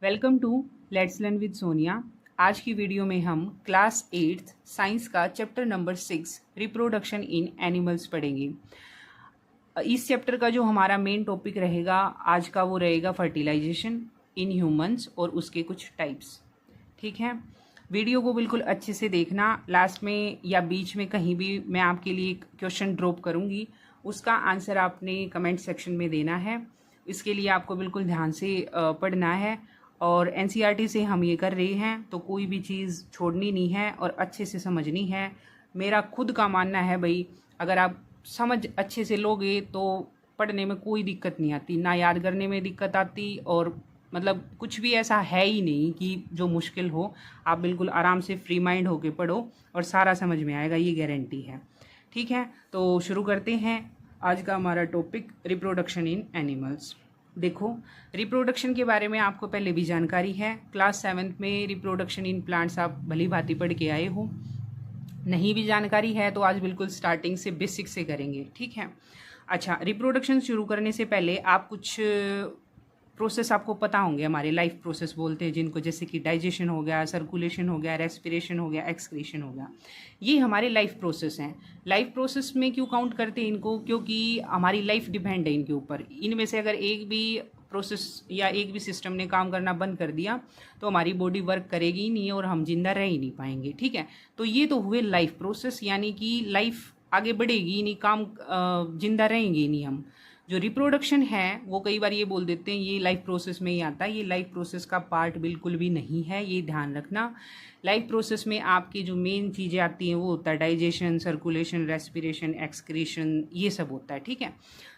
Welcome to let's learn with Sonia. आज की video में हम क्लास 8th साइंस का chapter number 6 reproduction in animals पढ़ेंगे। इस चैप्टर का जो हमारा मेन टॉपिक रहेगा आज का वो रहेगा फर्टिलाइजेशन इन ह्यूमंस और उसके कुछ टाइप्स। ठीक है, वीडियो को बिल्कुल अच्छे से देखना। लास्ट में या बीच में कहीं भी मैं आपके लिए एक क्वेश्चन ड्रॉप करूँगी, उसका आंसर आपने कमेंट सेक्शन में देना है। इसके लिए आपको बिल्कुल ध्यान से पढ़ना है और एनसीईआरटी से हम ये कर रहे हैं, तो कोई भी चीज़ छोड़नी नहीं है और अच्छे से समझनी है। मेरा खुद का मानना है भाई, अगर आप समझ अच्छे से लोगे तो पढ़ने में कोई दिक्कत नहीं आती, ना याद करने में दिक्कत आती, और मतलब कुछ भी ऐसा है ही नहीं कि जो मुश्किल हो। आप बिल्कुल आराम से फ्री माइंड होके पढ़ो और सारा समझ में आएगा, ये गारंटी है। ठीक है, तो शुरू करते हैं आज का हमारा टॉपिक रिप्रोडक्शन इन एनिमल्स। देखो, रिप्रोडक्शन के बारे में आपको पहले भी जानकारी है। क्लास 7th में रिप्रोडक्शन इन प्लांट्स आप भली भांति पढ़ के आए हो। नहीं भी जानकारी है तो आज बिल्कुल स्टार्टिंग से बेसिक से करेंगे। ठीक है, अच्छा, रिप्रोडक्शन शुरू करने से पहले आप कुछ प्रोसेस आपको पता होंगे, हमारे लाइफ प्रोसेस बोलते हैं जिनको, जैसे कि डाइजेशन हो गया, सर्कुलेशन हो गया, रेस्पिरेशन हो गया, एक्सक्रीशन हो गया। ये हमारे लाइफ प्रोसेस हैं। लाइफ प्रोसेस में क्यों काउंट करते हैं इनको? क्योंकि हमारी लाइफ डिपेंड है इनके ऊपर। इनमें से अगर एक भी प्रोसेस या एक भी सिस्टम ने काम करना बंद कर दिया तो हमारी बॉडी वर्क करेगी ही नहीं और हम जिंदा रह ही नहीं पाएंगे। ठीक है, तो ये तो हुए लाइफ प्रोसेस, यानी कि लाइफ आगे बढ़ेगी ही नहीं, काम जिंदा रहेंगे ही नहीं हम। जो रिप्रोडक्शन है वो कई बार ये बोल देते हैं ये लाइफ प्रोसेस में ही आता है। ये लाइफ प्रोसेस का पार्ट बिल्कुल भी नहीं है, ये ध्यान रखना। लाइफ प्रोसेस में आपकी जो मेन चीज़ें आती हैं वो होता है डाइजेशन, सर्कुलेशन, रेस्पिरेशन, एक्सक्रीशन, ये सब होता है। ठीक है,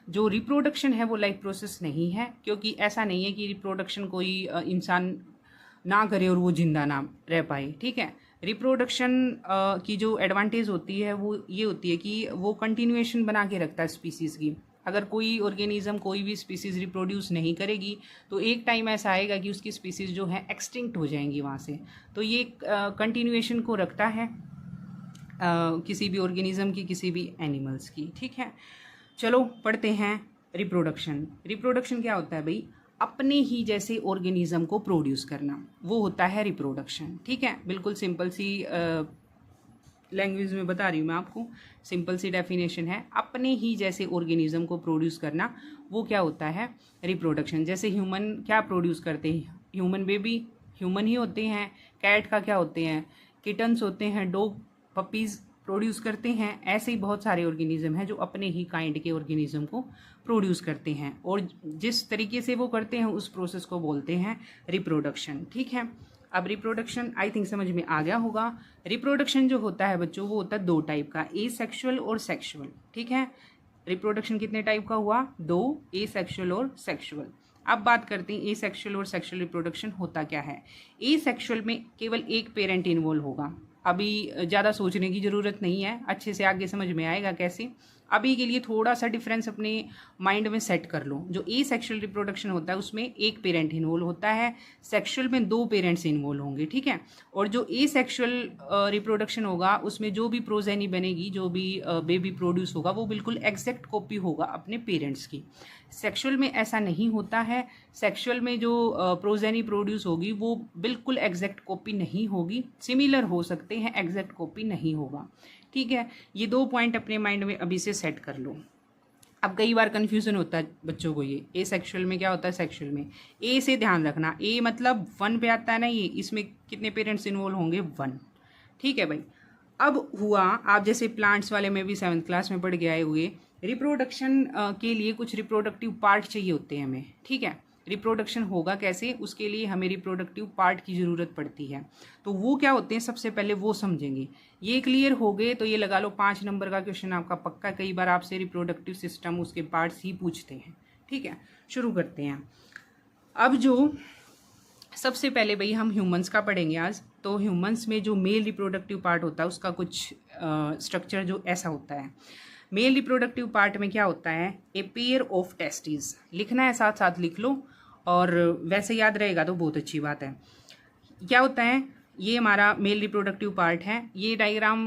जो रिप्रोडक्शन है वो लाइफ प्रोसेस नहीं है, क्योंकि ऐसा नहीं है कि रिप्रोडक्शन कोई इंसान ना करे और वो जिंदा ना रह पाए। ठीक है, रिप्रोडक्शन की जो एडवांटेज होती है वो ये होती है कि वो कंटिन्यूएशन बना के रखता है स्पीसीज़ की। अगर कोई ऑर्गेनिज्म, कोई भी स्पीसीज़ रिप्रोड्यूस नहीं करेगी तो एक टाइम ऐसा आएगा कि उसकी स्पीसीज़ जो है एक्सटिंक्ट हो जाएंगी वहाँ से। तो ये कंटिन्यूएशन को रखता है किसी भी ऑर्गेनिज्म की, किसी भी एनिमल्स की। ठीक है, चलो पढ़ते हैं रिप्रोडक्शन। रिप्रोडक्शन क्या होता है भाई? अपने ही जैसे ऑर्गेनिज्म को प्रोड्यूस करना, वो होता है रिप्रोडक्शन। ठीक है, बिल्कुल सिंपल सी लैंग्वेज में बता रही हूँ मैं आपको, सिंपल सी डेफिनेशन है। अपने ही जैसे ऑर्गेनिज्म को प्रोड्यूस करना, वो क्या होता है? रिप्रोडक्शन। जैसे ह्यूमन क्या प्रोड्यूस करते हैं? ह्यूमन बेबी ह्यूमन ही होते हैं। कैट का क्या होते हैं? किटन्स होते हैं। डॉग पपीज़ प्रोड्यूस करते हैं। ऐसे ही बहुत सारे ऑर्गेनिज्म हैं जो अपने ही काइंड के ऑर्गेनिज्म को प्रोड्यूस करते हैं, और जिस तरीके से वो करते हैं उस प्रोसेस को बोलते हैं रिप्रोडक्शन। ठीक है, अब रिप्रोडक्शन आई थिंक समझ में आ गया होगा। रिप्रोडक्शन जो होता है बच्चों, वो होता है दो टाइप का, ए सेक्शुअल और सेक्शुअल। ठीक है, रिप्रोडक्शन कितने टाइप का हुआ? दो, ए सेक्शुअल और सेक्शुअल। अब बात करते हैं ए सेक्शुअल और सेक्शुअल रिप्रोडक्शन होता क्या है। ए सेक्शुअल में केवल एक पेरेंट इन्वॉल्व होगा। अभी ज़्यादा सोचने की ज़रूरत नहीं है, अच्छे से आगे समझ में आएगा कैसे। अभी के लिए थोड़ा सा डिफरेंस अपने माइंड में सेट कर लो। जो ए सेक्शुअल रिप्रोडक्शन होता है उसमें एक पेरेंट इन्वॉल्व होता है, सेक्शुअल में दो पेरेंट्स इन्वॉल्व होंगे। ठीक है, और जो ए सेक्शुअल रिप्रोडक्शन होगा उसमें जो भी प्रोजेनी बनेगी, जो भी बेबी प्रोड्यूस होगा, वो बिल्कुल एग्जैक्ट कॉपी होगा अपने पेरेंट्स की। सेक्शुअल में ऐसा नहीं होता है। सेक्शुअल में जो प्रोजेनी प्रोड्यूस होगी वो बिल्कुल एग्जैक्ट कॉपी नहीं होगी, सिमिलर हो सकते हैं, एग्जैक्ट कॉपी नहीं होगा। ठीक है, ये दो पॉइंट अपने माइंड में अभी से सेट कर लो। अब कई बार कन्फ्यूजन होता है बच्चों को, ये ए सेक्शुअल में क्या होता है, सेक्शुअल में। ए से ध्यान रखना, ए मतलब 1 पे आता है ना, ये इसमें कितने पेरेंट्स इन्वॉल्व होंगे? 1। ठीक है भाई, अब हुआ, आप जैसे प्लांट्स वाले में भी 7th क्लास में पढ़ के आए हुए, रिप्रोडक्शन के लिए कुछ रिप्रोडक्टिव पार्ट चाहिए होते हैं हमें। ठीक है, रिप्रोडक्शन होगा कैसे, उसके लिए हमें रिप्रोडक्टिव पार्ट की ज़रूरत पड़ती है। तो वो क्या होते हैं, सबसे पहले वो समझेंगे। ये क्लियर हो गए तो ये लगा लो 5 नंबर का क्वेश्चन आपका पक्का। कई बार आपसे रिप्रोडक्टिव सिस्टम, उसके पार्ट्स ही पूछते हैं। ठीक है, शुरू करते हैं। अब जो सबसे पहले भाई हम ह्यूमंस का पढ़ेंगे आज। तो ह्यूमंस में जो मेल रिप्रोडक्टिव पार्ट होता है उसका कुछ स्ट्रक्चर जो ऐसा होता है। मेल रिप्रोडक्टिव पार्ट में क्या होता है? ए पेयर ऑफ टेस्टिस। लिखना है, साथ साथ लिख लो, और वैसे याद रहेगा तो बहुत अच्छी बात है। क्या होता है? ये हमारा मेल रिप्रोडक्टिव पार्ट है। ये डायग्राम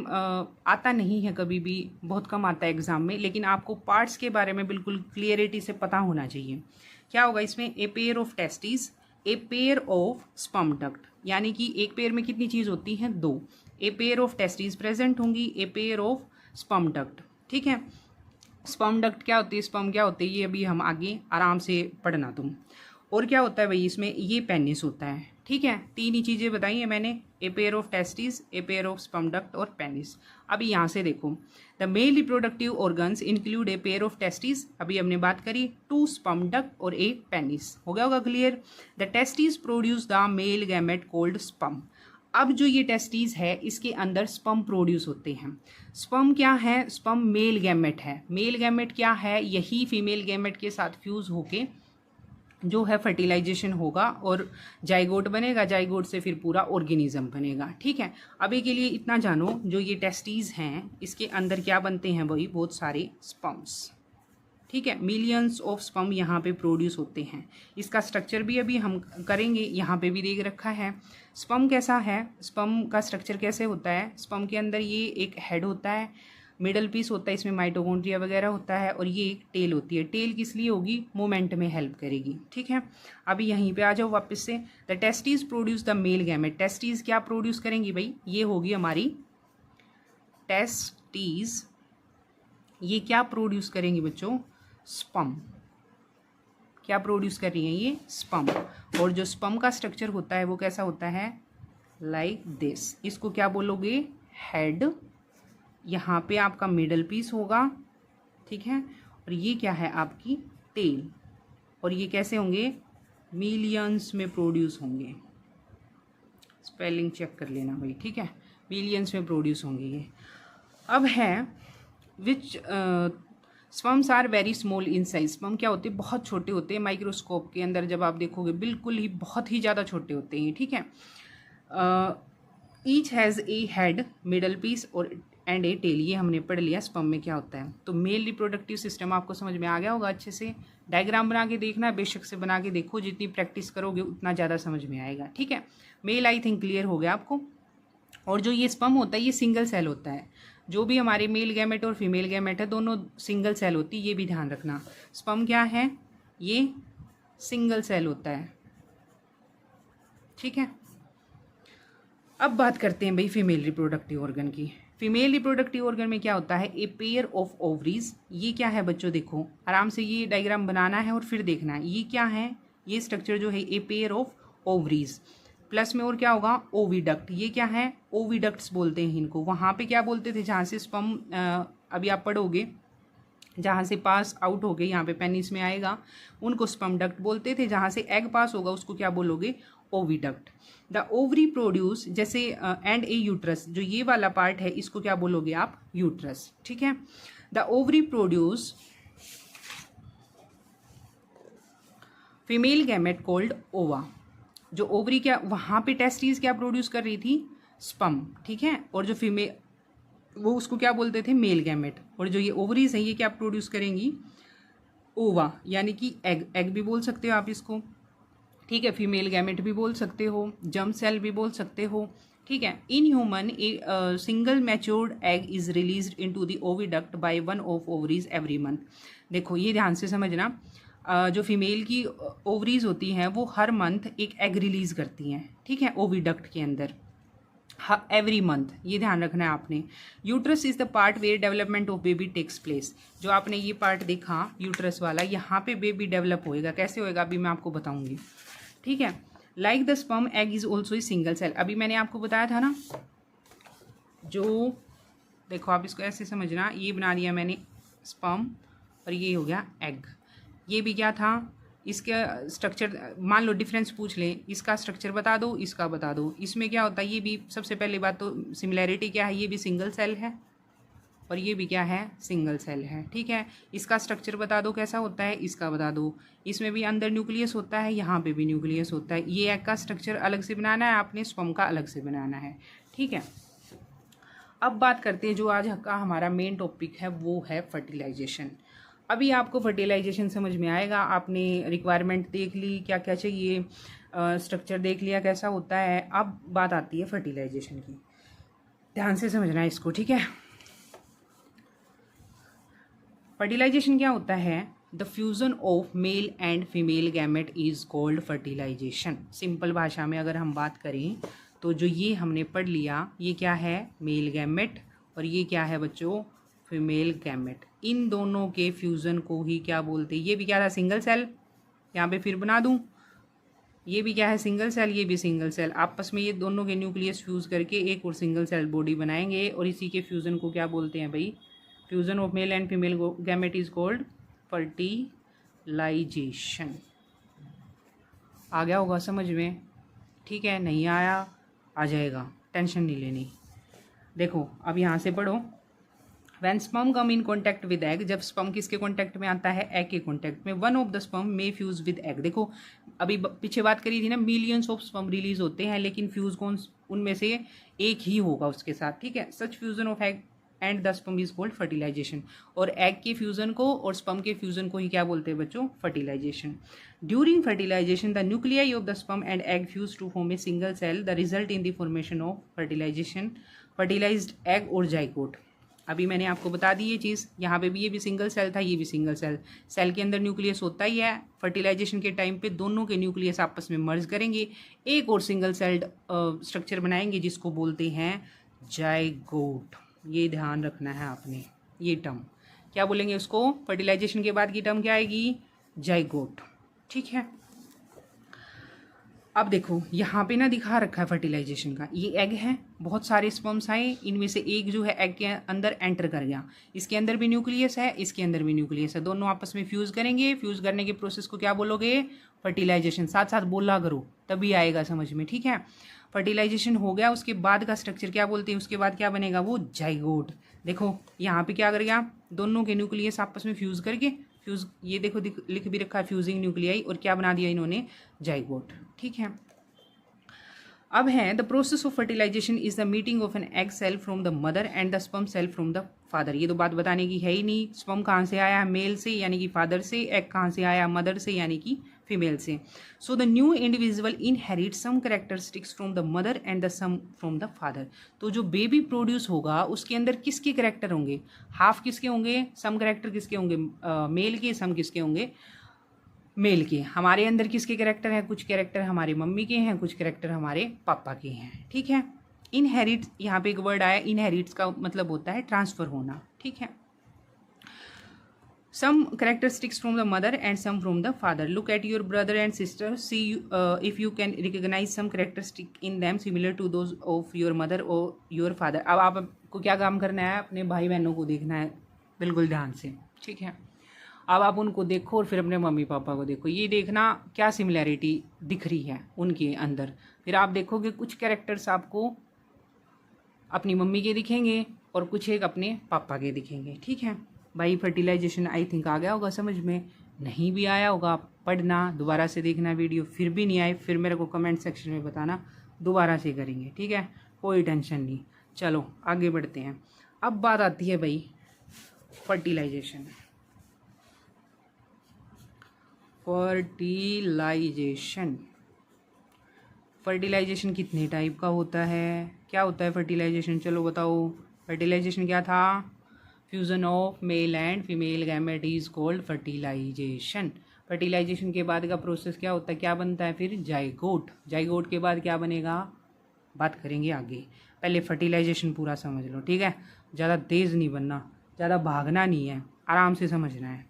आता नहीं है, कभी भी बहुत कम आता है एग्जाम में, लेकिन आपको पार्ट्स के बारे में बिल्कुल क्लियरिटी से पता होना चाहिए। क्या होगा इसमें? ए pair of testis A pair of sperm duct, यानी कि एक पेयर में कितनी चीज़ होती हैं? 2। A pair of testis present होंगी, a pair of sperm duct. ठीक है, स्पर्म डक्ट क्या होती है, स्पर्म क्या होती है, ये अभी हम आगे आराम से पढ़ना तुम। और क्या होता है भाई इसमें, ये पेनिस होता है। ठीक है, 3 ही चीज़ें बताई हैं मैंने, ए pair of testis, A pair of sperm duct और पेनिस। अभी यहाँ से देखो, the male reproductive organs include A pair of testis, अभी हमने बात करी, 2 स्पर्म डक्ट और 1 पेनिस। हो गया होगा clear. The testis produce the male gamete called sperm. अब जो ये टेस्टिस है इसके अंदर स्पर्म प्रोड्यूस होते हैं। स्पर्म क्या है? स्पर्म मेल गैमेट है। मेल गैमेट क्या है? यही फीमेल गैमेट के साथ फ्यूज होके जो है फर्टिलाइजेशन होगा और जाइगोट बनेगा, जाइगोट से फिर पूरा ऑर्गेनिज्म बनेगा। ठीक है, अभी के लिए इतना जानो, जो ये टेस्टिस हैं इसके अंदर क्या बनते हैं भाई? बहुत सारे स्पर्म्स। ठीक है, मिलियंस ऑफ स्पर्म यहाँ पे प्रोड्यूस होते हैं। इसका स्ट्रक्चर भी अभी हम करेंगे, यहाँ पे भी देख रखा है। स्पर्म कैसा है, स्पर्म का स्ट्रक्चर कैसे होता है? स्पर्म के अंदर ये एक हेड होता है, मिडल पीस होता है, इसमें माइटोकॉन्ड्रिया वगैरह होता है, और ये एक टेल होती है। टेल किस लिए होगी? मूवमेंट में हेल्प करेगी। ठीक है, अभी यहीं पे आ जाओ वापस से। The testis produce the male gamete. Testis क्या प्रोड्यूस करेंगी भाई? ये होगी हमारी टेस्टिस। ये क्या प्रोड्यूस करेंगी बच्चों? स्पर्म। क्या प्रोड्यूस कर रही हैं ये? स्पर्म। और जो स्पर्म का स्ट्रक्चर होता है वो कैसा होता है? Like this. इसको क्या बोलोगे? हेड। यहाँ पे आपका मिडल पीस होगा। ठीक है, और ये क्या है? आपकी टेल। और ये कैसे होंगे? मिलियंस में प्रोड्यूस होंगे। स्पेलिंग चेक कर लेना भाई। ठीक है, मिलियंस में प्रोड्यूस होंगे ये। अब है which sperms are very small in size. Sperm क्या होते हैं? बहुत छोटे होते हैं। माइक्रोस्कोप के अंदर जब आप देखोगे बिल्कुल ही बहुत ही ज़्यादा छोटे होते हैं। ठीक है, each has a head, middle piece और एंड ए टेल। ये हमने पढ़ लिया स्पर्म में क्या होता है। तो मेल रिप्रोडक्टिव सिस्टम आपको समझ में आ गया होगा अच्छे से। डायग्राम बना के देखना, बेशक से बना के देखो, जितनी प्रैक्टिस करोगे उतना ज़्यादा समझ में आएगा। ठीक है, मेल आई थिंक क्लियर हो गया आपको। और जो ये स्पर्म होता है ये सिंगल सेल होता है। जो भी हमारे मेल गैमेट और फीमेल गैमेट है दोनों सिंगल सेल होती है, ये भी ध्यान रखना। स्पर्म क्या है? ये सिंगल सेल होता है। ठीक है, अब बात करते हैं भाई फीमेल रिप्रोडक्टिव ऑर्गन की। फीमेल रिप्रोडक्टिव ऑर्गन में क्या होता है? ए पेयर ऑफ ओवरीज। ये क्या है बच्चों? देखो आराम से ये डायग्राम बनाना है और फिर देखना है ये क्या है। ये स्ट्रक्चर जो है ए पेयर ऑफ ओवरीज, प्लस में और क्या होगा? ओविडक्ट। ये क्या है? ओविडक्ट्स बोलते हैं इनको। वहाँ पे क्या बोलते थे? जहाँ से स्पर्म अभी आप पढ़ोगे, जहाँ से पास आउट हो गए, यहाँ पे पेनिस में आएगा, उनको स्पर्म डक्ट बोलते थे। जहाँ से एग पास होगा उसको क्या बोलोगे? ओविडक्ट। द ओवरी प्रोड्यूस, जैसे एंड ए यूट्रस, जो ये वाला पार्ट है इसको क्या बोलोगे आप? यूट्रस। ठीक है, the ovary produce female gamete called ओवा। जो ओवरी क्या, वहाँ पे टेस्टिस क्या प्रोड्यूस कर रही थी? स्पर्म। ठीक है, और जो फीमेल वो उसको क्या बोलते थे? Male gamete. और जो ये ओवरीज हैं ये क्या प्रोड्यूस करेंगी? ओवा, यानी कि एग। एग भी बोल सकते हो आप इसको। ठीक है, फीमेल गैमेट भी बोल सकते हो, जर्म सेल भी बोल सकते हो। ठीक है, in human a single matured egg is released into the oviduct by one of ovaries every month. देखो ये ध्यान से समझना, जो फीमेल की ओवरीज होती हैं वो हर मंथ एक एग रिलीज करती हैं। ठीक है, ओविडक्ट के अंदर एवरी मंथ, ये ध्यान रखना है आपने। Uterus is the part where development of baby takes place. जो आपने ये पार्ट देखा यूट्रस वाला, यहाँ पे बेबी डेवलप होएगा। कैसे होएगा अभी मैं आपको बताऊंगी। ठीक है, like the sperm egg is also a single cell. अभी मैंने आपको बताया था ना, जो देखो आप इसको ऐसे समझना, ये बना दिया मैंने स्पर्म और ये हो गया एग। ये भी क्या था? इसका स्ट्रक्चर मान लो डिफरेंस पूछ लें, इसका स्ट्रक्चर बता दो, इसका बता दो। इसमें क्या होता है? ये भी सबसे पहली बात तो सिमिलैरिटी क्या है? ये भी सिंगल सेल है और ये भी क्या है? सिंगल सेल है। ठीक है, इसका स्ट्रक्चर बता दो कैसा होता है, इसका बता दो। इसमें भी अंदर न्यूक्लियस होता है, यहाँ पे भी न्यूक्लियस होता है। ये एग का स्ट्रक्चर अलग से बनाना है आपने, स्पर्म का अलग से बनाना है। ठीक है, अब बात करते हैं जो आज का हमारा मेन टॉपिक है, वो है फर्टिलाइजेशन। अभी आपको फर्टिलाइजेशन समझ में आएगा। आपने रिक्वायरमेंट देख ली, क्या क्या चाहिए, स्ट्रक्चर देख लिया कैसा होता है। अब बात आती है फर्टिलाइजेशन की, ध्यान से समझना है इसको। ठीक है, फर्टिलाइजेशन क्या होता है? The fusion of male and female gamete is called fertilisation. Simple भाषा में अगर हम बात करें तो जो ये हमने पढ़ लिया, ये क्या है, मेल गैमेट, और ये क्या है बच्चों, फीमेल गैमेट। इन दोनों के फ्यूज़न को ही क्या बोलते हैं, ये भी क्या था, सिंगल सेल, यहाँ पे फिर बना दूँ, ये भी क्या है, सिंगल सेल, ये भी सिंगल सेल। आपस में ये दोनों के न्यूक्लियस फ्यूज़ करके एक और सिंगल सेल बॉडी बनाएंगे, और इसी के फ्यूज़न को क्या बोलते हैं भाई, fusion of male and female gamete is called fertilisation. आ गया होगा समझ में, ठीक है, नहीं आया आ जाएगा, टेंशन नहीं लेनी। देखो अब यहाँ से पढ़ो, when sperm come in contact with egg, जब स्पर्म किसके कॉन्टैक्ट में आता है, एग के कॉन्टैक्ट में, one of the sperm may fuse with egg. देखो अभी पीछे बात करी थी ना, मिलियंस ऑफ स्पर्म रिलीज होते हैं, लेकिन फ्यूज कौन, उनमें से एक ही होगा उसके साथ, ठीक है। Such fusion of egg and the sperm is called fertilisation. और एग के फ्यूजन को और स्पर्म के फ्यूजन को ही क्या बोलते हैं बच्चों, fertilisation. During fertilisation the nuclei of the sperm and egg fuse to form a single cell, the result in the formation of fertilisation, fertilised egg और जाइगोट। अभी मैंने आपको बता दी ये चीज़, यहाँ पे भी ये भी सिंगल सेल था, ये भी सिंगल सेल। सेल के अंदर न्यूक्लियस होता ही है, फर्टिलाइजेशन के टाइम पे दोनों के न्यूक्लियस आपस में मर्ज करेंगे, एक और सिंगल सेल्ड स्ट्रक्चर बनाएंगे जिसको बोलते हैं जाइगोट। ये ध्यान रखना है आपने, ये टर्म क्या बोलेंगे उसको, फर्टिलाइजेशन के बाद की टर्म क्या आएगी, जाइगोट, ठीक है। अब देखो यहाँ पे ना दिखा रखा है फर्टिलाइजेशन का, ये एग है, बहुत सारे स्पर्म्स आए, इनमें से एक जो है एग के अंदर एंटर कर गया, इसके अंदर भी न्यूक्लियस है, इसके अंदर भी न्यूक्लियस है, दोनों आपस में फ्यूज करेंगे, फ्यूज करने के प्रोसेस को क्या बोलोगे, फर्टिलाइजेशन। साथ साथ बोला करो तभी आएगा समझ में, ठीक है। फर्टिलाइजेशन हो गया, उसके बाद का स्ट्रक्चर क्या बोलते हैं, उसके बाद क्या बनेगा, वो जाइगोट। देखो यहाँ पे क्या कर गया, दोनों के न्यूक्लियस आपस में फ्यूज करके, फ्यूज, ये देखो लिख भी रखा है फ्यूजिंग न्यूक्लियाई, और क्या बना दिया इन्होंने, जाइगोट, ठीक है। अब है the process of fertilisation is the meeting of an egg cell from the mother and the sperm cell from the father. ये तो बात बताने की है ही नहीं, स्पर्म कहाँ से आया, मेल से यानी कि फादर से, एग कहाँ से आया, मदर से यानी कि फीमेल से। So the new individual inherit some characteristics from the mother and the some from the father. तो जो बेबी प्रोड्यूस होगा उसके अंदर किसके कैरेक्टर होंगे, हाफ किसके होंगे, सम कैरेक्टर किसके होंगे, मेल के, सम किसके होंगे, मेल के। हमारे अंदर किसके कैरेक्टर हैं, कुछ कैरेक्टर हमारी मम्मी के हैं, कुछ कैरेक्टर हमारे पापा के हैं, ठीक है। इनहेरिट, यहाँ पे एक वर्ड आया, इनहेरिट्स का मतलब होता है ट्रांसफर होना, ठीक है। Some characteristics from the mother and some from the father. Look at your brother and sister, see if you can recognise some characteristic in them similar to those of your mother और your father. अब आपको क्या काम करना है, अपने भाई बहनों को देखना है बिल्कुल ध्यान से, ठीक है। अब आप उनको देखो और फिर अपने मम्मी पापा को देखो, ये देखना क्या सिमिलैरिटी दिख रही है उनके अंदर। फिर आप देखोगे कुछ कैरेक्टर्स आपको अपनी मम्मी के दिखेंगे और कुछ एक अपने पापा के दिखेंगे, ठीक है भाई। फर्टिलाइजेशन आई थिंक आ गया होगा समझ में, नहीं भी आया होगा पढ़ना, दोबारा से देखना वीडियो, फिर भी नहीं आए फिर मेरे को कमेंट सेक्शन में बताना, दोबारा से करेंगे, ठीक है, कोई टेंशन नहीं। चलो आगे बढ़ते हैं। अब बात आती है भाई फर्टिलाइजेशन। फर्टिलाइजेशन कितने टाइप का होता है, क्या होता है फर्टिलाइजेशन, चलो बताओ। फर्टिलाइजेशन क्या था, fusion of male and female gamete is called fertilisation. Fertilisation के बाद का प्रोसेस क्या होता है, क्या बनता है फिर, जाइगोट। जाइगोट के बाद क्या बनेगा, बात करेंगे आगे, पहले फर्टिलाइजेशन पूरा समझ लो, ठीक है। ज़्यादा तेज़ नहीं बनना, ज़्यादा भागना नहीं है, आराम से समझना है।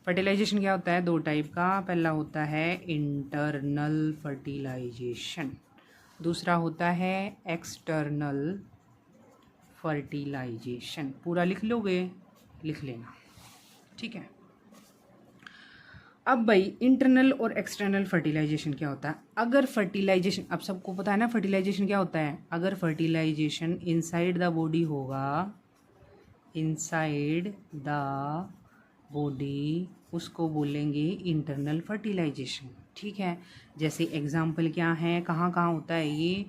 फर्टिलाइजेशन क्या होता है, दो टाइप का, पहला होता है इंटरनल फर्टिलाइजेशन, दूसरा होता है एक्सटर्नल फर्टिलाइजेशन। पूरा लिख लोगे, लिख लेना, ठीक है। अब भाई इंटरनल और एक्सटर्नल फर्टिलाइजेशन क्या होता है। अगर फर्टिलाइजेशन, अब सबको पता है ना फर्टिलाइजेशन क्या होता है, अगर फर्टिलाइजेशन इनसाइड द बॉडी होगा, इनसाइड द बॉडी, उसको बोलेंगे इंटरनल फर्टिलाइजेशन, ठीक है। जैसे एग्जाम्पल क्या है, कहाँ कहाँ होता है ये,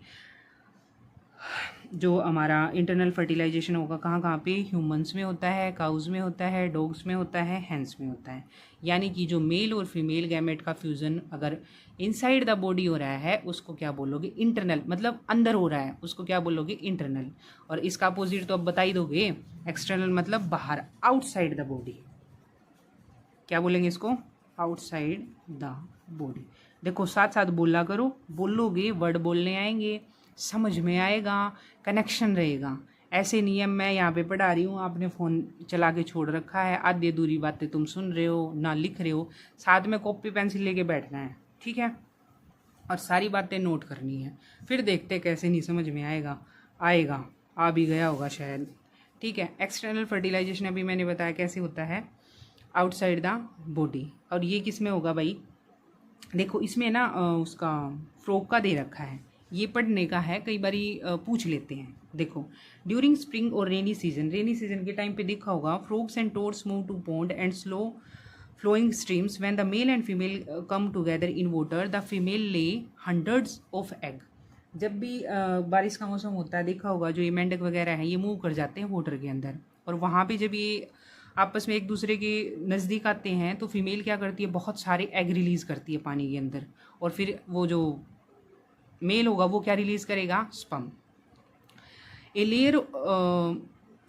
जो हमारा इंटरनल फर्टिलाइजेशन होगा कहाँ कहाँ पे, ह्यूमंस में होता है, काउज में होता है, डॉग्स में होता है, हैंस में होता है। यानी कि जो मेल और फीमेल गैमेट का फ्यूज़न अगर इनसाइड द बॉडी हो रहा है उसको क्या बोलोगे, इंटरनल, मतलब अंदर हो रहा है उसको क्या बोलोगे, इंटरनल। और इसका अपोजिट तो अब बता ही दोगे, एक्सटर्नल मतलब बाहर, आउटसाइड द बॉडी, क्या बोलेंगे इसको, आउटसाइड द बॉडी। देखो साथ साथ बोला करो, बोलोगे वर्ड बोलने आएंगे, समझ में आएगा, कनेक्शन रहेगा। ऐसे नियम मैं यहाँ पे पढ़ा रही हूँ, आपने फ़ोन चला के छोड़ रखा है, आधी अधूरी बातें तुम सुन रहे हो ना लिख रहे हो, साथ में कॉपी पेंसिल लेके बैठना है, ठीक है, और सारी बातें नोट करनी है। फिर देखते कैसे नहीं समझ में आएगा आ भी गया होगा शायद, ठीक है। एक्सटर्नल फर्टिलाइजेशन अभी मैंने बताया कैसे होता है, आउटसाइड द बॉडी। और ये किस में होगा भाई, देखो इसमें ना उसका फ्रॉग का दे रखा है, ये पढ़ने का है, कई बारी पूछ लेते हैं। देखो ड्यूरिंग स्प्रिंग और रेनी सीजन के टाइम पे देखा होगा, frogs and toads move to pond and slow flowing streams when the male and female come together in water, the female lay hundreds of egg। जब भी बारिश का मौसम होता है देखा होगा, जो ये मेंढक वगैरह हैं ये मूव कर जाते हैं वाटर के अंदर, और वहाँ पे जब ये आपस में एक दूसरे के नज़दीक आते हैं तो फीमेल क्या करती है, बहुत सारे एग रिलीज़ करती है पानी के अंदर, और फिर वो जो मेल होगा वो क्या रिलीज़ करेगा, sperm. A layer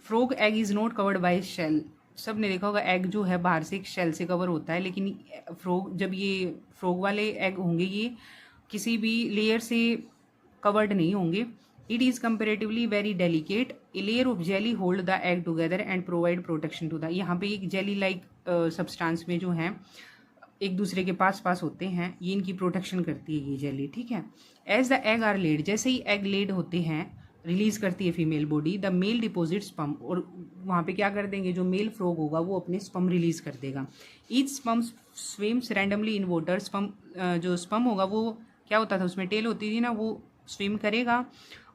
frog egg is not covered by shell. सब ने देखा होगा एग जो है बाहर से एक शेल से कवर होता है, लेकिन फ्रॉग जब ये फ्रॉग वाले एग होंगे ये किसी भी लेयर से कवर्ड नहीं होंगे। It is comparatively very delicate. A layer of jelly hold the egg together and provide protection to the. यहाँ पे एक जेली लाइक सब्सटेंस में जो है एक दूसरे के पास होते हैं, ये इनकी प्रोटेक्शन करती है ये जेली, ठीक है। As the egg are laid, जैसे ही एग लेड होते हैं रिलीज करती है female body, the male deposit sperm, और वहाँ पे क्या कर देंगे, जो मेल फ्रॉग होगा वो अपने स्पम रिलीज कर देगा। Each sperm swims randomly in water. Sperm जो स्पम होगा वो क्या होता था, उसमें टेल होती थी ना, वो स्विम करेगा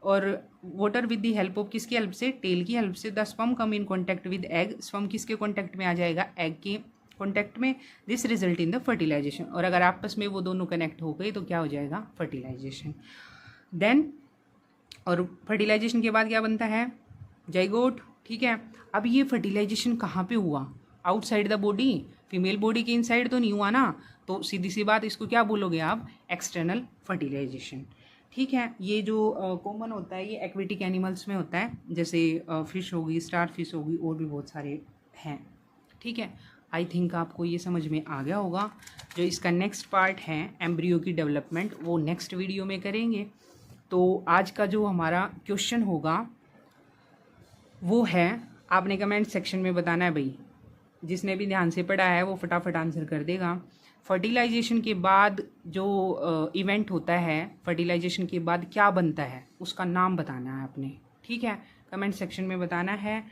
और water with the help of, किसकी हेल्प से, टेल की हेल्प से। The sperm come in contact with egg, sperm किसके कॉन्टैक्ट में आ जाएगा, एग के कॉन्टैक्ट में। This result in the fertilisation, और अगर आपस में वो दोनों कनेक्ट हो गए तो क्या हो जाएगा, फर्टिलाइजेशन। देन और फर्टिलाइजेशन के बाद क्या बनता है, जाइगोट, ठीक है। अब ये फर्टिलाइजेशन कहाँ पे हुआ, outside the body, female body के इनसाइड तो नहीं हुआ ना, तो सीधी सी बात इसको क्या बोलोगे आप, एक्सटर्नल फर्टिलाइजेशन, ठीक है। ये जो कॉमन होता है ये एक्वेटिक एनिमल्स में होता है, जैसे फिश होगी, स्टार फिश होगी, और भी बहुत सारे हैं, ठीक है। आई थिंक आपको ये समझ में आ गया होगा। जो इसका नेक्स्ट पार्ट है एम्ब्रियो की डेवलपमेंट, वो नेक्स्ट वीडियो में करेंगे। तो आज का जो हमारा क्वेश्चन होगा वो है, आपने कमेंट सेक्शन में बताना है भाई, जिसने भी ध्यान से पढ़ा है वो फटाफट आंसर कर देगा। फर्टिलाइजेशन के बाद जो इवेंट होता है, फर्टिलाइजेशन के बाद क्या बनता है उसका नाम बताना है आपने, ठीक है, कमेंट सेक्शन में बताना है।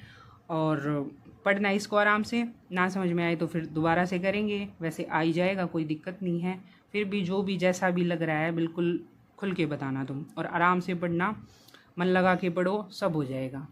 और पढ़ना इसको आराम से, ना समझ में आए तो फिर दोबारा से करेंगे, वैसे आ ही जाएगा, कोई दिक्कत नहीं है। फिर भी जो भी जैसा भी लग रहा है बिल्कुल खुल के बताना तुम, और आराम से पढ़ना, मन लगा के पढ़ो, सब हो जाएगा।